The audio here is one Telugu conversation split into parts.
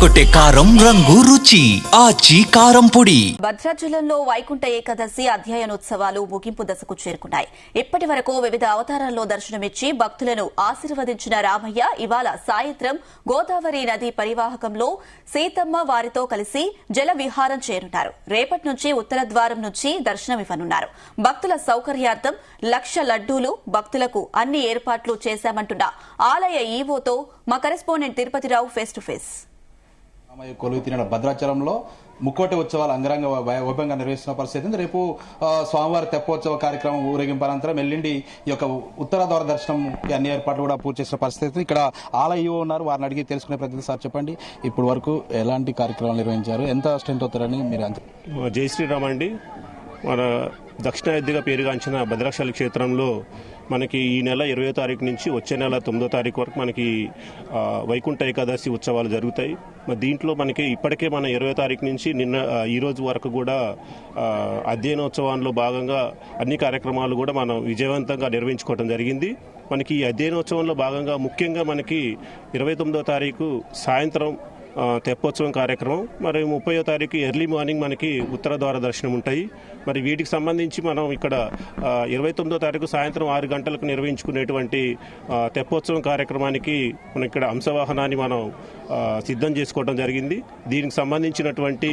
అదరగొట్టే కారం రంగు రుచి ఆచి కారం పొడి. భద్రాచలంలో వైకుంఠ ఏకాదశి అధ్యయనోత్సవాలు ముగింపు దశకు చేరుకున్నాయి. ఇప్పటి వరకు వివిధ అవతారాల్లో దర్శనమిచ్చి భక్తులను ఆశీర్వదించిన రామయ్య ఇవాళ సాయంత్రం గోదావరి నది పరివాహకంలో సీతమ్మ వారితో కలిసి జల విహారం చేరున్నారు. రేపటి నుంచి ఉత్తర ద్వారం నుంచి దర్శనమివ్వనున్నారు. భక్తుల సౌకర్యార్థం 1,00,000 లడ్డూలు భక్తులకు అన్ని ఏర్పాట్లు చేశామంటున్న ఆలయ ఈవోతో మా correspondent Tirupati Rao face to face. కొలువు తీరిన భద్రాచలంలో ముక్కోటి ఉత్సవాలు అంగరంగ వైభవంగా నిర్వహిస్తున్న పరిస్థితి. రేపు స్వామివారి తెప్పోత్సవ కార్యక్రమం ఊరేగింపు అనంతరం ఎల్లుండి ఈ యొక్క ఉత్తర ద్వార దర్శనం అన్ని ఏర్పాట్లు కూడా పూర్తి చేసిన పరిస్థితి. ఇక్కడ ఆలయ ఉన్నారు, వారిని అడిగి తెలుసుకునే ప్రయత్నం. సార్ చెప్పండి, ఇప్పుడు వరకు ఎలాంటి కార్యక్రమాలు నిర్వహించారు, ఎంత స్ట్రెంత్ అవుతారని మీరు అంత? జై శ్రీరామ్ అండి. మన దక్షిణాదిగా పేరుగాంచిన భద్రాచల క్షేత్రంలో మనకి ఈ నెల 20వ తారీఖు నుంచి వచ్చే నెల 9వ తారీఖు వరకు మనకి వైకుంఠ ఏకాదశి ఉత్సవాలు జరుగుతాయి. మరి దీంట్లో మనకి ఇప్పటికే మన 20వ తారీఖు నుంచి ఈ రోజు వరకు కూడా అధ్యయనోత్సవాల్లో భాగంగా అన్ని కార్యక్రమాలు కూడా మనం విజయవంతంగా నిర్వహించుకోవడం జరిగింది. మనకి ఈ అధ్యయనోత్సవంలో భాగంగా ముఖ్యంగా మనకి 29వ తారీఖు సాయంత్రం తెప్పోత్సవం కార్యక్రమం, మరి 30వ తారీఖు ఎర్లీ మార్నింగ్ మనకి ఉత్తర ద్వార దర్శనం ఉంటాయి. మరి వీటికి సంబంధించి మనం ఇక్కడ 29వ తారీఖు సాయంత్రం 6 గంటలకు నిర్వహించుకునేటువంటి తెప్పోత్సవం కార్యక్రమానికి మనం ఇక్కడ అంశవాహనాన్ని మనం సిద్ధం చేసుకోవడం జరిగింది. దీనికి సంబంధించినటువంటి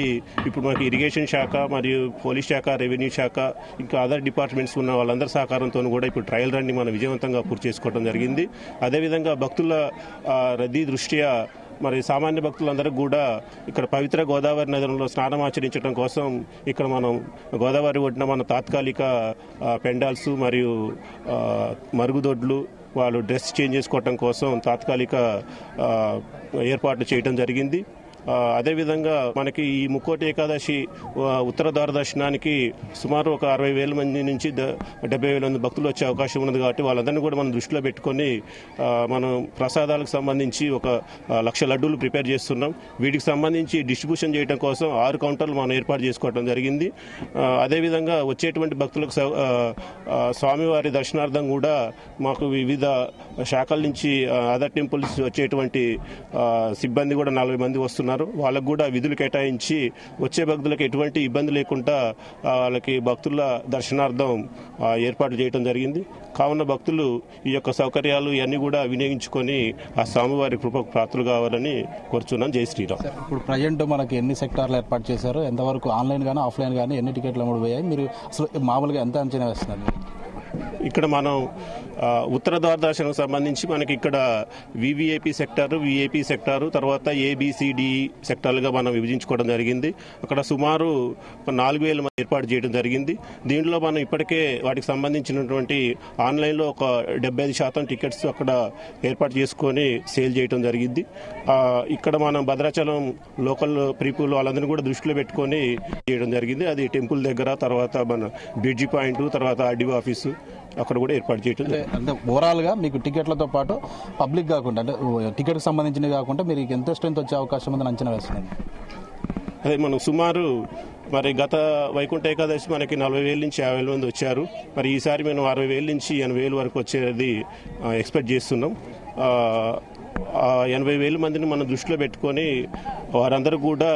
ఇప్పుడు మనకి ఇరిగేషన్ శాఖ మరియు పోలీస్ శాఖ, రెవెన్యూ శాఖ, ఇంకా అదర్ డిపార్ట్మెంట్స్ ఉన్న వాళ్ళందరి సహకారంతో కూడా ఇప్పుడు ట్రయల్ రన్ని మనం విజయవంతంగా పూర్తి చేసుకోవడం జరిగింది. అదేవిధంగా భక్తుల రద్దీ దృష్ట్యా మరి సామాన్య భక్తులందరూ కూడా ఇక్కడ పవిత్ర గోదావరి నదిలో స్నానం ఆచరించడం కోసం ఇక్కడ మనం గోదావరి ఒడ్డున మన తాత్కాలిక పెండాల్స్ మరియు మరుగుదొడ్లు వాళ్ళు డ్రెస్ చేంజ్ చేసుకోవటం కోసం తాత్కాలిక ఏర్పాట్లు చేయడం జరిగింది. అదేవిధంగా మనకి ఈ ముక్కోటి ఏకాదశి ఉత్తర ద్వార దర్శనానికి సుమారు ఒక 60,000 మంది నుంచి 70,000 మంది భక్తులు వచ్చే అవకాశం ఉన్నది. కాబట్టి వాళ్ళందరినీ కూడా మనం దృష్టిలో పెట్టుకొని మనం ప్రసాదాలకు సంబంధించి ఒక 1,00,000 లడ్డూలు ప్రిపేర్ చేస్తున్నాం. వీటికి సంబంధించి డిస్ట్రిబ్యూషన్ చేయడం కోసం 6 కౌంటర్లు మనం ఏర్పాటు చేసుకోవడం జరిగింది. అదేవిధంగా వచ్చేటువంటి భక్తులకు స్వామివారి దర్శనార్థం కూడా మాకు వివిధ శాఖల నుంచి అదర్ టెంపుల్స్ వచ్చేటువంటి సిబ్బంది కూడా 40 మంది వస్తున్నారు. వాళ్ళకు కూడా విధులు కేటాయించి వచ్చే భక్తులకు ఎటువంటి ఇబ్బంది లేకుండా వాళ్ళకి భక్తుల దర్శనార్థం ఏర్పాటు చేయడం జరిగింది. కావున భక్తులు ఈ యొక్క సౌకర్యాలు ఇవన్నీ కూడా వినియోగించుకొని ఆ స్వామివారి కృపకు పాత్రలు కావాలని కోరుచున్నాను. జై శ్రీరామ్. ఇప్పుడు ప్రజెంట్ మనకి ఎన్ని సెక్టార్లు ఏర్పాటు చేశారు, ఎంతవరకు ఆన్లైన్ కానీ ఆఫ్లైన్ కానీ ఎన్ని టికెట్లు అమ్ముడుపోయాయి, మీరు అసలు మామూలుగా ఎంత అంచనా వేస్తున్నారు? ఇక్కడ మనం ఉత్తర ద్వార దర్శనం సంబంధించి మనకి ఇక్కడ వివిఐపి సెక్టారు, విఐపి సెక్టారు, తర్వాత ఏబిసిడి సెక్టార్లుగా మనం విభజించుకోవడం జరిగింది. అక్కడ సుమారు 4,000 మంది ఏర్పాటు చేయడం జరిగింది. దీంట్లో మనం ఇప్పటికే వాటికి సంబంధించినటువంటి ఆన్లైన్లో ఒక 75% టికెట్స్ అక్కడ ఏర్పాటు చేసుకొని సేల్ చేయడం జరిగింది. ఇక్కడ మనం భద్రాచలం లోకల్ పీపుల్ వాళ్ళందరినీ కూడా దృష్టిలో పెట్టుకొని చేయడం జరిగింది. అది టెంపుల్ దగ్గర, తర్వాత మన బ్రిడ్జి పాయింట్, తర్వాత ఆర్డీఓ ఆఫీసు అక్కడ కూడా ఏర్పాటు చేయడం. అంటే ఓవరాల్ గా మీకు టికెట్లతో పాటు పబ్లిక్ కాకుండా అంటే టికెట్ కి సంబంధించినవి కాకుండా మీరు ఎంత స్ట్రెంత్ వచ్చే అవకాశం ఉందని అంచనా వేస్తున్నారు? అదే మనం సుమారు మరి గత వైకుంఠ ఏకాదశి మనకి 40,000 నుంచి 50,000 మంది వచ్చారు. మరి ఈసారి మేము 60,000 నుంచి 80,000 వరకు వచ్చేది ఎక్స్పెక్ట్ చేస్తున్నాం. 80,000 మందిని మనం దృష్టిలో పెట్టుకొని వారందరూ కూడా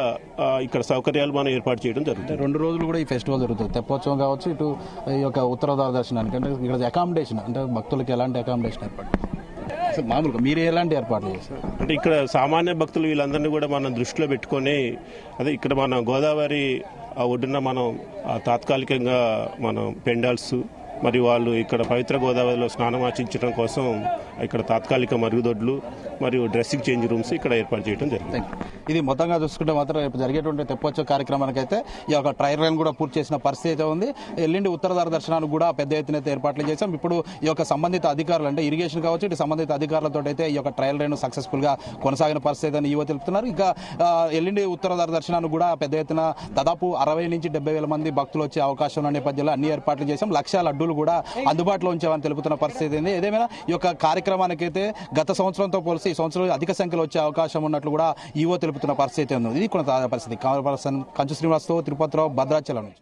ఇక్కడ సౌకర్యాలు మనం ఏర్పాటు చేయడం జరుగుతుంది. 2 రోజులు కూడా ఈ ఫెస్టివల్ జరుగుతుంది, తెప్పోత్సవం కావచ్చు, ఇటు ఈ యొక్క ఉత్తర ద్వార దర్శనానికి. అంటే ఇక్కడ అకామిడేషన్ అంటే భక్తులకి ఎలాంటి అకామిడేషన్ ఏర్పాటు మామూలుగా మీరు ఎలాంటి ఏర్పాట్లు చేస్తారు? అంటే ఇక్కడ సామాన్య భక్తులు వీళ్ళందరినీ కూడా మనం దృష్టిలో పెట్టుకొని అదే ఇక్కడ మన గోదావరి ఒడ్డున మనం తాత్కాలికంగా మనం పెండాల్స్ మరియు వాళ్ళు ఇక్కడ పవిత్ర గోదావరిలో స్నానం ఆచరించడం కోసం ఇక్కడ తాత్కాలిక మరుగుదొడ్లు మరియు డ్రెస్సింగ్ చేంజ్ రూమ్స్ ఇక్కడ ఏర్పాటు చేయడం జరిగింది. ఇది మొత్తంగా చూసుకుంటే మాత్రం రేపు జరిగేటువంటి తెప్పోత్సవ కార్యక్రమానికి అయితే ఈ యొక్క ట్రయల్ రన్ కూడా పూర్తి చేసిన పరిస్థితి అయితే ఉంది. ఎల్లుండి ఉత్తర ద్వార దర్శనానికి కూడా పెద్ద ఎత్తున ఏర్పాట్లు చేశాం. ఇప్పుడు ఈ యొక్క సంబంధిత అధికారులు అంటే ఇరిగేషన్ కావచ్చు, ఇటు సంబంధిత అధికారులతో అయితే ఈ యొక్క ట్రయల్ రన్ సక్సెస్ఫుల్ గా కొనసాగిన పరిస్థితి అని ఈవో తెలుపుతున్నారు. ఇంకా ఎల్లుండి ఉత్తర ద్వార దర్శనానికి కూడా పెద్ద ఎత్తున దాదాపు 60,000 నుంచి 70,000 మంది భక్తులు వచ్చే అవకాశం ఉన్న నేపథ్యంలో అన్ని ఏర్పాట్లు చేశాం. 1,00,000 లడ్డూలు కూడా అందుబాటులో ఉంచామని తెలుపుతున్న పరిస్థితి ఉంది. ఏదేమైనా ఈ యొక్క కార్యక్రమానికి అయితే గత సంవత్సరంతో పోలిసి ఈ సంవత్సరం అధిక సంఖ్యలో వచ్చే అవకాశం ఉన్నట్లు కూడా ఈవో తెలుపుతున్న పరిస్థితి ఉంది. ఇది కొన తాజా పరిస్థితి. కెమెరా పర్సన్ కంచు శ్రీనివాస్తో తిరుపతిరావు, భద్రాచలం నుంచి.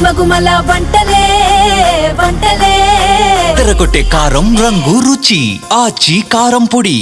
గుమగుమల వంటలే వంటలే తెరకొట్టే కారం రంగు రుచి ఆచి కారం పొడి.